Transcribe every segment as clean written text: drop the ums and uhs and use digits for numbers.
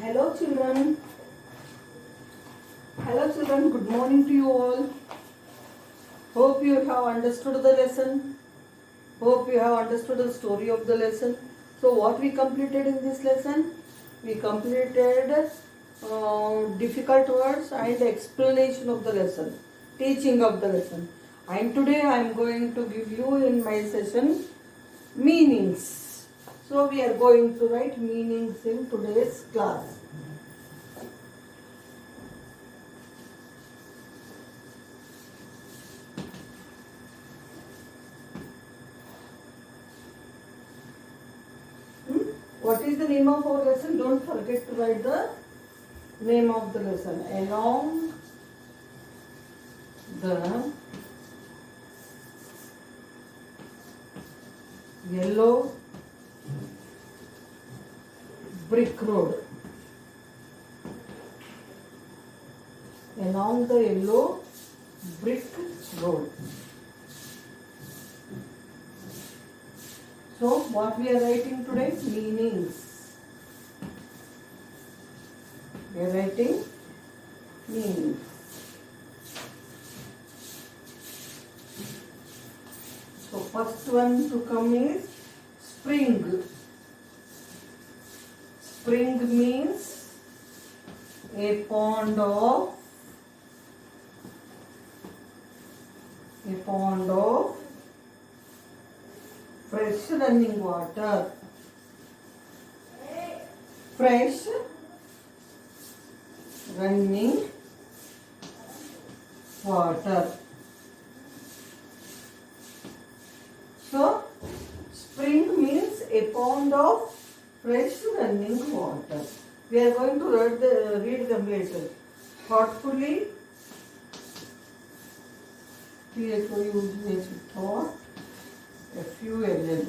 Hello children. Hello children, good morning to you all. Hope you have understood the lesson. Hope you have understood the story of the lesson. So what we completed in this lesson? We completed difficult words and explanation of the lesson, teaching of the lesson. And today I am going to give you in my session meanings. So we are going to write meanings in today's class. What is the name of our lesson? Don't forget to write the name of the lesson. Along the yellow brick road. Along the yellow brick road. So what we are writing today? Meanings. We are writing meanings. So first one to come is spring. Spring means a pond of fresh running water. Fresh running water. So, spring means a pond of fresh running water. We are going to read them later. Thoughtfully, THOUGH, thought, FULLY.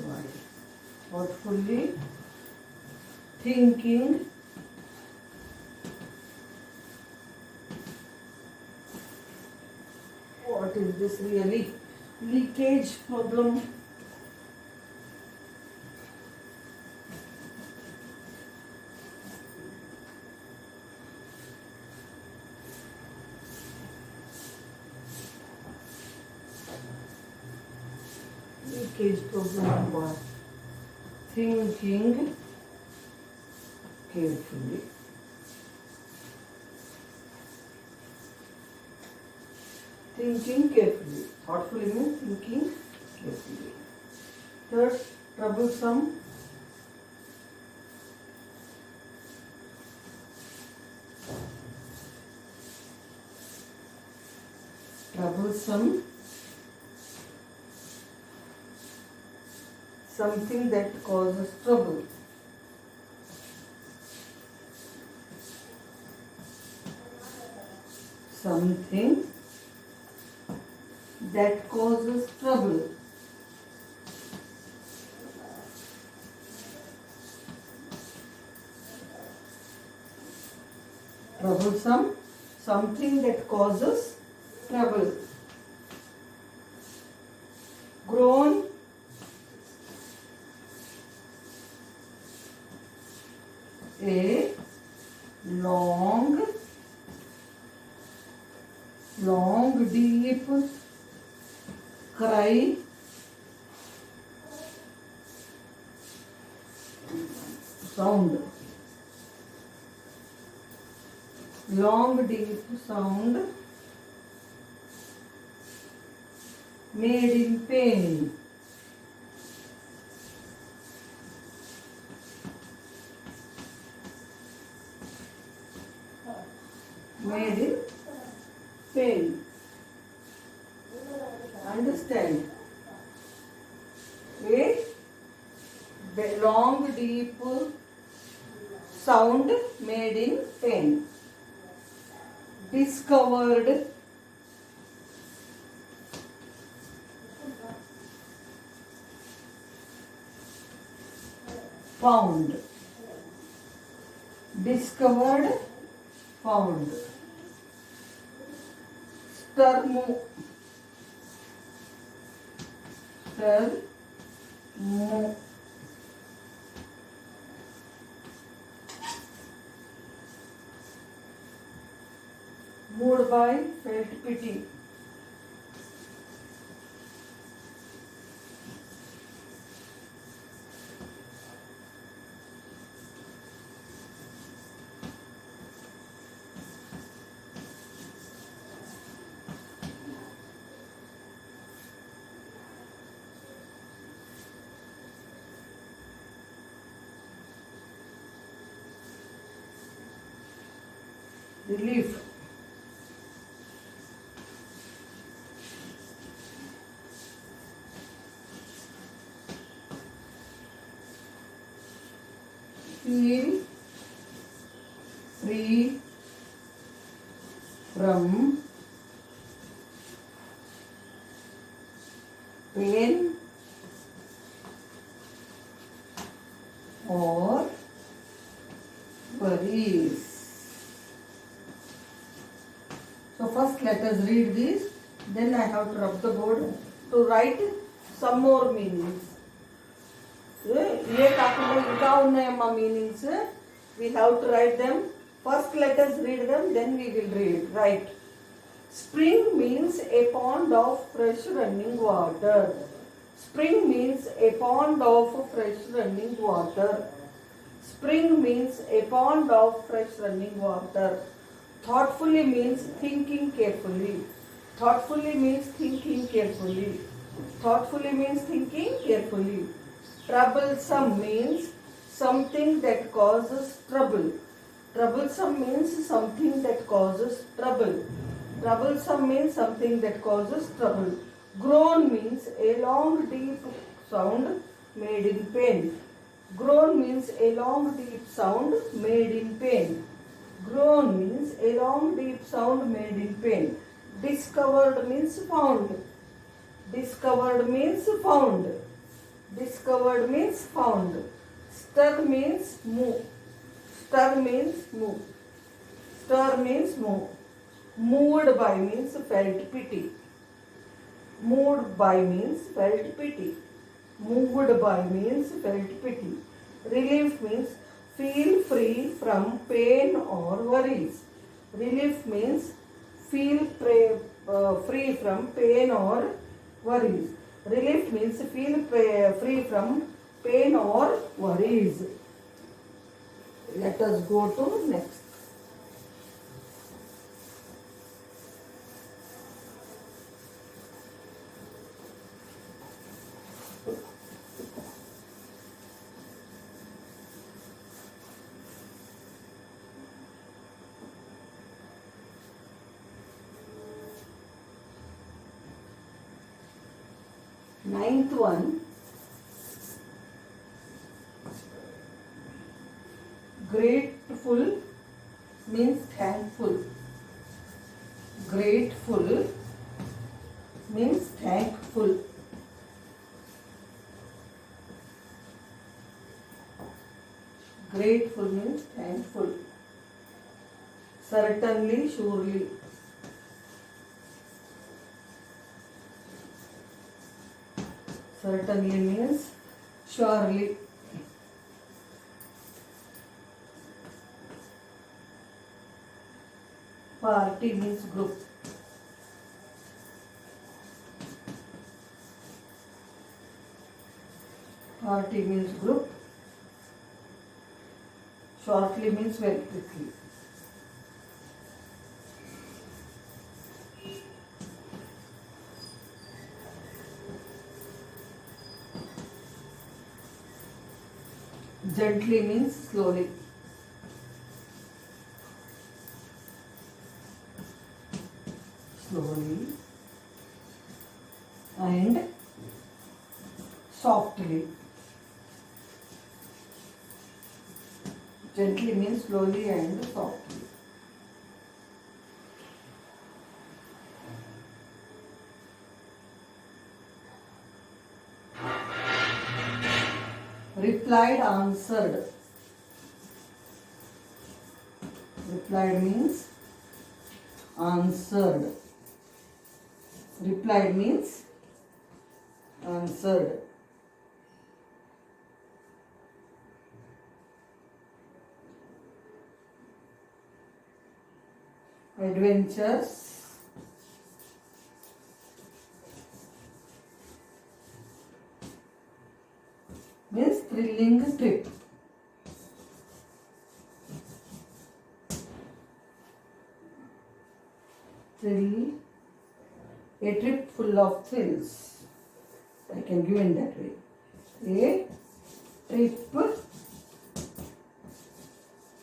Thoughtfully, thinking, what is this really? Leakage problem. Leakage problem number. Thinking carefully. Thinking carefully. Thoughtfully means thinking carefully. Third, troublesome. Troublesome. Something that causes trouble. Something that causes trouble. Troublesome, something that causes trouble. Grown, a long, deep cry. Sound. Long, deep sound made in pain. Made in pain. Understand? A long, deep sound made in pain. Discovered. Found. Discovered. Found. Termo. moved by felt pity. Relief. Feel free from pain or worries. So first let us read this, then I have to rub the board to write some more meanings. ये काకుండా ఇంకా ఉన్నాయమ్మా meanings. We have to write them. First let us read them, then we will write. Spring means a pond of fresh running water. Spring means a pond of fresh running water. Spring means a pond of fresh running water. Thoughtfully means thinking carefully. Thoughtfully means thinking carefully. Thoughtfully means thinking carefully. Troublesome means something that causes trouble. Troublesome means something that causes trouble. Troublesome means something that causes trouble. Groan means a long deep sound made in pain. Groan means a long deep sound made in pain. Groan means a long deep sound made in pain. Discovered means found. Discovered means found. Discovered means found. Stir means move. Stir means move. Stir means move. Moved by means felt pity. Moved by means felt pity. Moved by means felt pity. Relief means feel free from pain or worries. Relief means feel free from pain or worries. Relief means feel free from pain or worries. Let us go to next. Ninth one, grateful means thankful. Grateful means thankful. Grateful means thankful. Certainly, surely. Certainly means surely. Party means group. Party means group. Shortly means very quickly. Gently means slowly. Slowly and softly. Gently means slowly and softly. Replied, answered. Replied means answered. Replied means answered. Adventures means thrilling trip. Thrill, a trip full of thrills. I can give in that way. A trip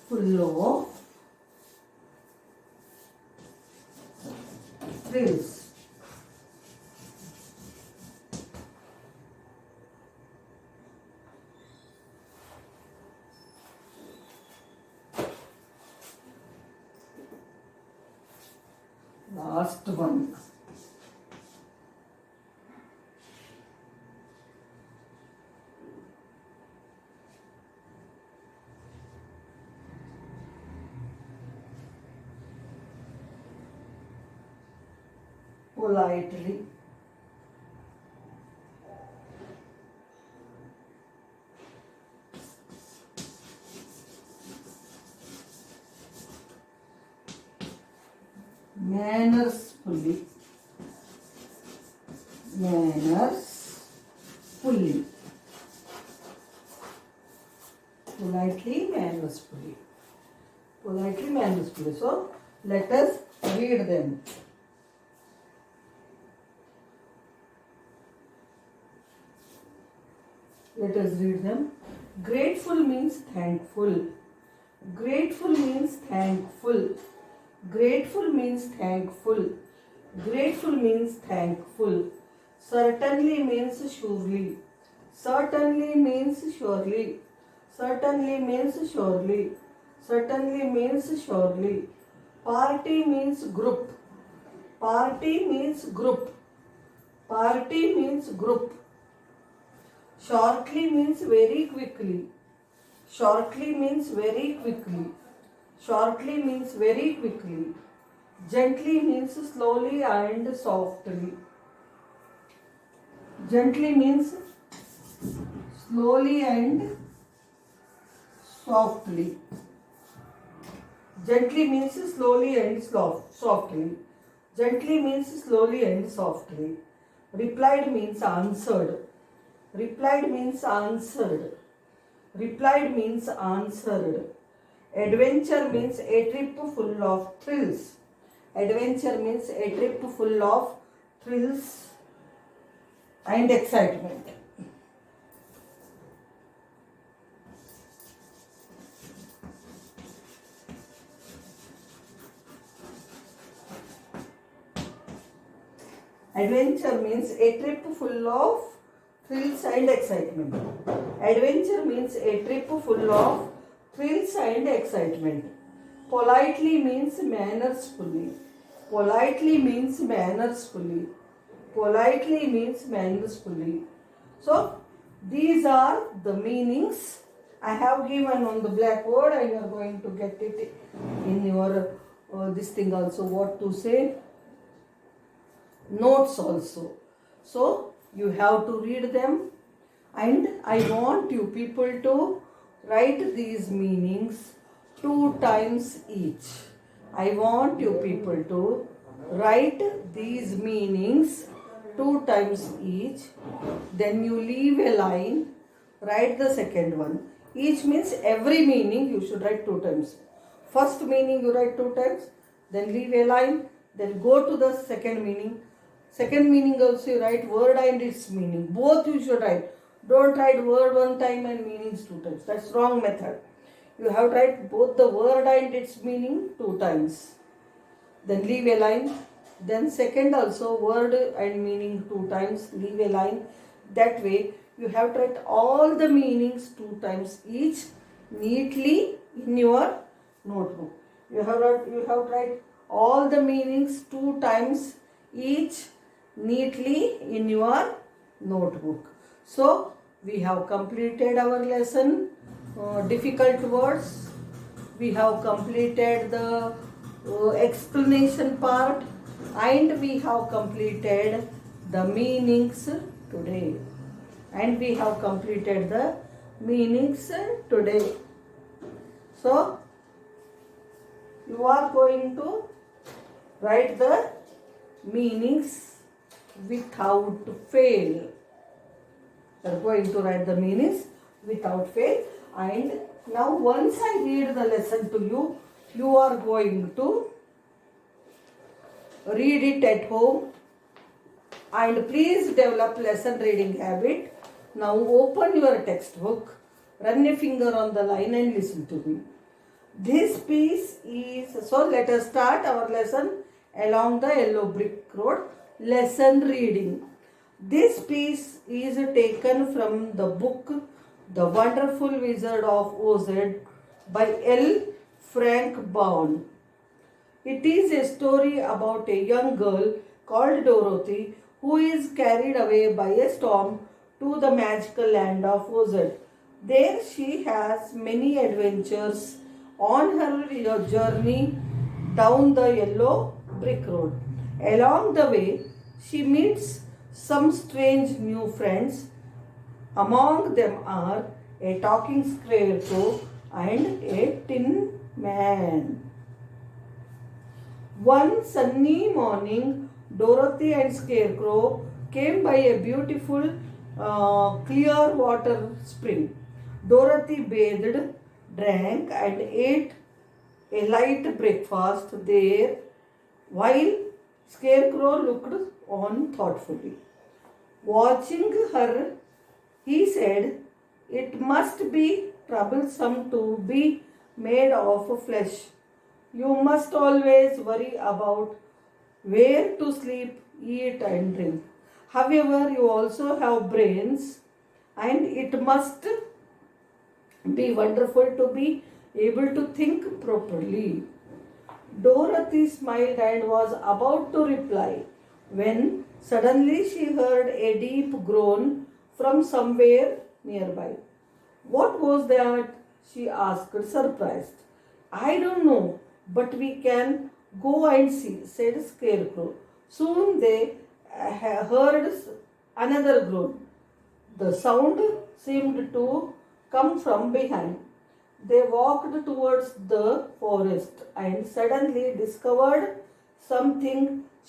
full of thrills. Last one. Politely. Mannersfully. Mannersfully. Politely, mannersfully. Politely, mannersfully. So, let us read them. Let us read them. Grateful means thankful. Grateful means thankful. Grateful means thankful. Grateful means thankful. Certainly means surely. Certainly means surely. Certainly means surely. Certainly means surely. Party means group. Party means group. Party means group. Shortly means very quickly. Shortly means very quickly. Shortly means very quickly. Gently means slowly and softly. Gently means slowly and softly. Gently means slowly and softly. Gently means slowly and softly. Replied means answered. Replied means answered. Replied means answered. Adventure means a trip full of thrills. Adventure means a trip full of thrills and excitement. Adventure means a trip full of thrills and excitement. Adventure means a trip full of thrills and excitement. Politely means mannersfully. Politely means mannersfully. Politely means mannersfully. So, these are the meanings I have given on the blackboard, and you are going to get it in your this thing also, what to say, notes also. So, you have to read them, and I want you people to write these meanings 2 times each. I want you people to write these meanings 2 times each. Then you leave a line, write the second one. Each means every meaning you should write 2 times. First meaning you write 2 times, then leave a line, then go to the second meaning. Second meaning also you write word and its meaning. Both you should write. Don't write word 1 time and meanings 2 times. That's wrong method. You have to write both the word and its meaning 2 times. Then leave a line. Then second also word and meaning 2 times. Leave a line. That way you have to write all the meanings 2 times each neatly in your notebook. You have to write all the meanings 2 times each neatly in your notebook. So, we have completed our lesson, difficult words. We have completed the explanation part, and we have completed the meanings today. And we have completed the meanings today. So, you are going to Write the meanings without fail. You are going to write the meanings without fail. And now once I read the lesson to you, you are going to read it at home and please develop lesson reading habit. Now open your textbook, run a finger on the line and listen to me. This piece is, so let us start our lesson along the yellow brick road. Lesson reading. This piece is taken from the book The Wonderful Wizard of Oz by L. Frank Baum. It is a story about a young girl called Dorothy who is carried away by a storm to the magical land of Oz. There she has many adventures on her journey down the yellow brick road. Along the way, she meets some strange new friends. Among them are a talking scarecrow and a tin man. One sunny morning, Dorothy and Scarecrow came by a beautiful clear water spring. Dorothy bathed, drank, and ate a light breakfast there while Scarecrow looked on thoughtfully. Watching her, he said, "It must be troublesome to be made of flesh. You must always worry about where to sleep, eat, and drink. However, you also have brains, and it must be wonderful to be able to think properly." Dorothy smiled and was about to reply when suddenly she heard a deep groan from somewhere nearby. "What was that?" she asked, surprised. "I don't know, but we can go and see," said Scarecrow. Soon they heard another groan. The sound seemed to come from behind. They walked towards the forest and suddenly discovered something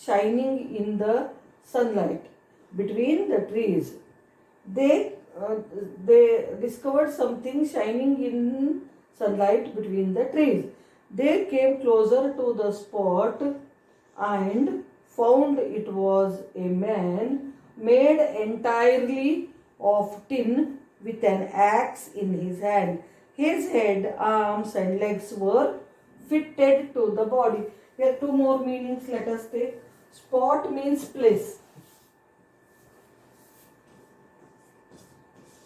shining in the sunlight between the trees. They discovered something shining in sunlight between the trees. They came closer to the spot and found it was a man made entirely of tin with an axe in his hand. His head, arms, and legs were fitted to the body. Here, two more meanings let us take. Spot means place.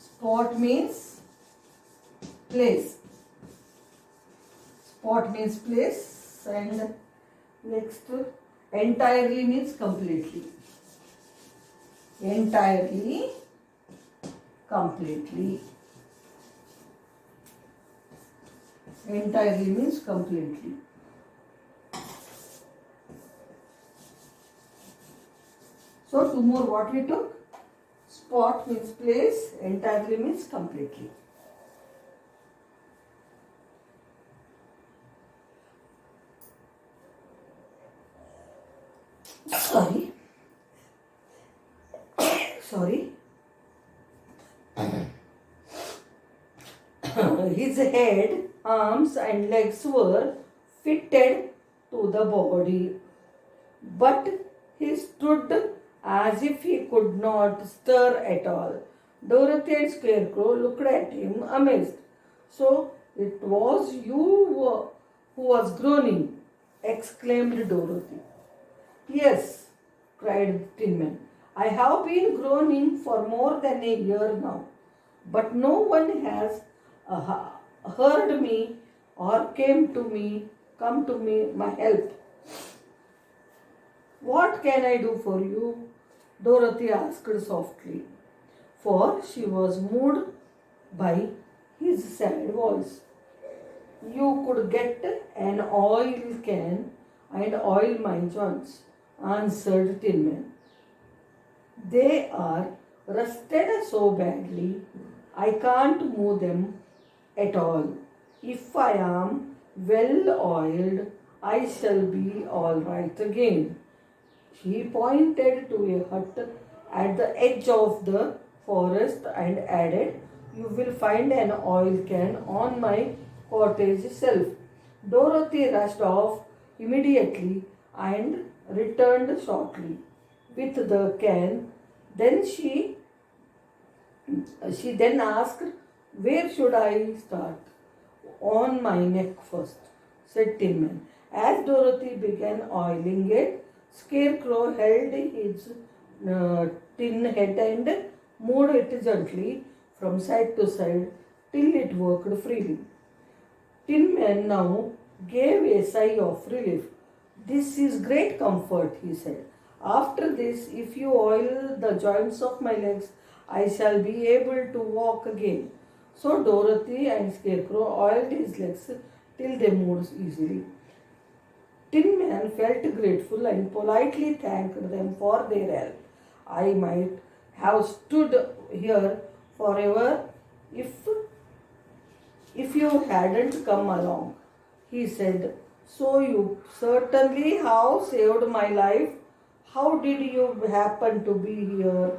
Spot means place. Spot means place, and next entirely means completely. Entirely, completely. Entirely means completely. So two more what we took. Spot means place, entirely means completely. Sorry. Sorry. His head, arms, and legs were fitted to the body, but he stood as if he could not stir at all. Dorothy and Scarecrow looked at him amazed. "So it was you who was groaning," exclaimed Dorothy. "Yes," cried the Tin Man. "I have been groaning for more than a year now, but no one has heard me or come to me my help." "What can I do for you?" Dorothy asked softly, for she was moved by his sad voice. "You could get an oil can and oil my joints," answered Tin Man. "They are rusted so badly, I can't move them at all. If I am well oiled, I shall be all right again. He pointed to a hut at the edge of the forest and added, "You will find an oil can on my cottage shelf." Dorothy rushed off immediately and returned shortly with the can. Then she then asked, "Where should I start?" "On my neck first," said Tin Man. As Dorothy began oiling it, Scarecrow held his tin head and moved it gently from side to side till it worked freely. Tin Man now gave a sigh of relief. "This is great comfort," he said. "After this, if you oil the joints of my legs, I shall be able to walk again." So Dorothy and Scarecrow oiled his legs till they moved easily. Tin Man felt grateful and politely thanked them for their help. "I might have stood here forever if you hadn't come along," he said. "So you certainly have saved my life. How did you happen to be here?"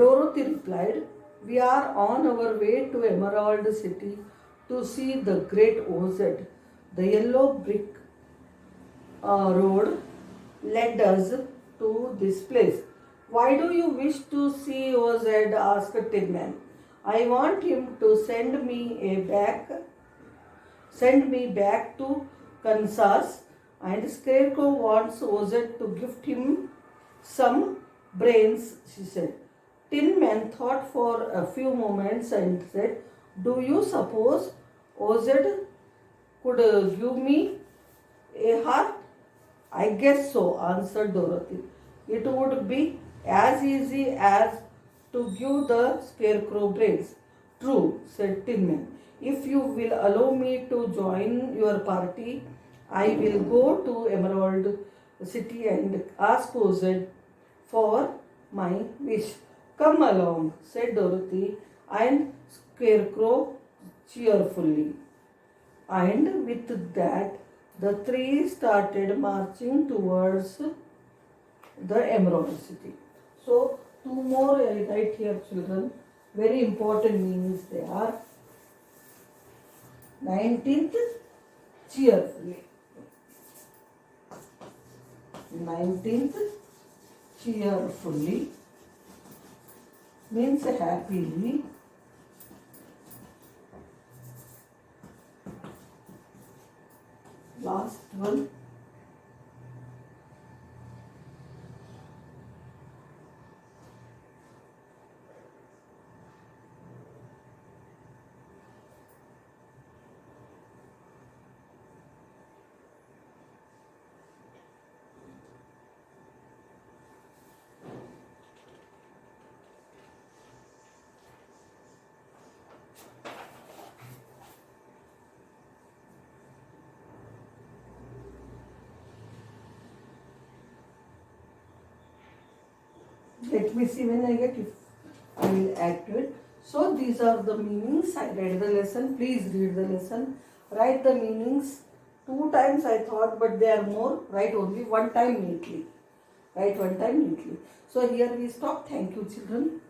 Dorothy replied, "We are on our way to Emerald City to see the Great Oz. The yellow brick road led us to this place." "Why do you wish to see Oz?" asked Tin Man. "I want him to send me back to Kansas, and Scarecrow wants Oz to gift him some brains," she said. Tin Man thought for a few moments and said, "Do you suppose Oz could give me a heart?" "I guess so," answered Dorothy. "It would be as easy as to give the Scarecrow brains." "True," said Tin Man. "If you will allow me to join your party, I will go to Emerald City and ask Oz for my wish." "Come along," said Dorothy and Scarecrow cheerfully. And with that, the three started marching towards the Emerald City. So, two more right here, children. Very important meanings they are. 19th, cheerfully. 19th, cheerfully means happily. Last one, let me see when I get if I will add to it. So these are the meanings. I read the lesson. Please read the lesson. Write the meanings. 2 times I thought, but they are more. Write only 1 time neatly. Write 1 time neatly. So here we stop. Thank you, children.